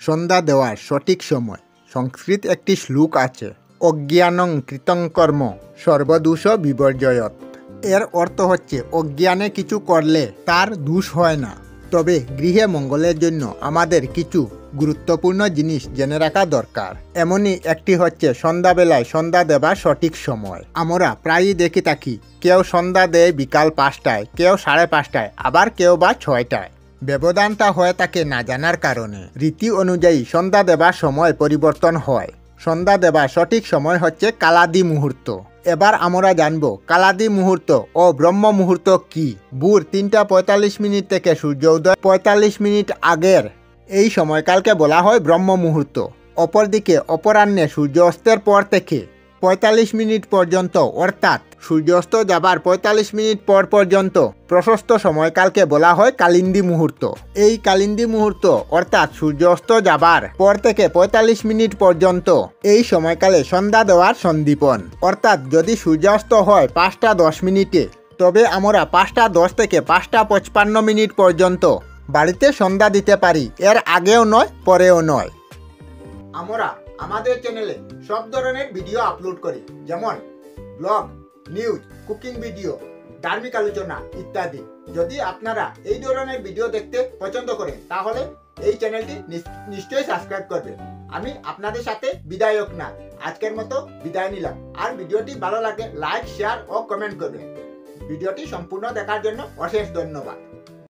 সন্ধ্যা দেওয়ার সঠিক সময়। সংস্কৃত একটি শ্লোক আছে, অজ্ঞানং কৃতং কর্ম সর্বদোষ বিবর্জয়ৎ। এর অর্থ হচ্ছে অজ্ঞানে কিছু করলে তার দোষ হয় না। তবে গৃহে মঙ্গলের জন্য আমাদের কিছু গুরুত্বপূর্ণ জিনিস জেনে রাখা দরকার। এমনই একটি হচ্ছে সন্ধ্যাবেলায় সন্ধ্যা দেবার সঠিক সময়। আমরা প্রায়ই দেখে থাকি কেউ সন্ধ্যা দেয় বিকাল 5টায়, কেউ 5:30টায়, আবার কেউ বা 6টায়। ব্যবধানটা হয়ে থাকে না জানার কারণে। রীতি অনুযায়ী সন্ধ্যা দেবার সময় পরিবর্তন হয়। সন্ধ্যা দেবার সঠিক সময় হচ্ছে কালাদি মুহূর্ত। এবার আমরা জানব কালাদি মুহূর্ত ও ব্রহ্ম মুহূর্ত কি। ভোর 3:45 থেকে সূর্য উদয় 45 মিনিট আগের এই সময়কালকে বলা হয় ব্রহ্ম মুহূর্ত। অপরদিকে অপরাহ্নে সূর্য অস্তের পর থেকে 45 মিনিট পর্যন্ত, অর্থাৎ সূর্যাস্ত যাবার 45 মিনিট পর পর্যন্ত প্রশস্ত সময়কালকে বলা হয় কালিন্দী মুহূর্ত। এই কালিন্দী মুহূর্ত অর্থাৎ সূর্যাস্ত যাবার পর থেকে 45 মিনিট পর্যন্ত এই সময়কালে সন্ধ্যা দেওয়ার সন্দীপন। অর্থাৎ যদি সূর্যাস্ত হয় 5:10 তবে আমরা 5:10 থেকে 5:55 পর্যন্ত বাড়িতে সন্ধ্যা দিতে পারি। এর আগেও নয়, পরেও নয়। আমরা আমাদের চ্যানেলে সব ধরনের ভিডিও আপলোড করি, যেমন ব্লগ, নিউজ, কুকিং ভিডিও, ধার্মিক আলোচনা ইত্যাদি। যদি আপনারা এই ধরনের ভিডিও দেখতে পছন্দ করেন তাহলে এই চ্যানেলটি নিশ্চয়ই সাবস্ক্রাইব করবেন। আমি আপনাদের সাথে বিদায়ক না, আজকের মতো বিদায় নিলাম। আর ভিডিওটি ভালো লাগলে লাইক, শেয়ার ও কমেন্ট করবেন। ভিডিওটি সম্পূর্ণ দেখার জন্য অশেষ ধন্যবাদ।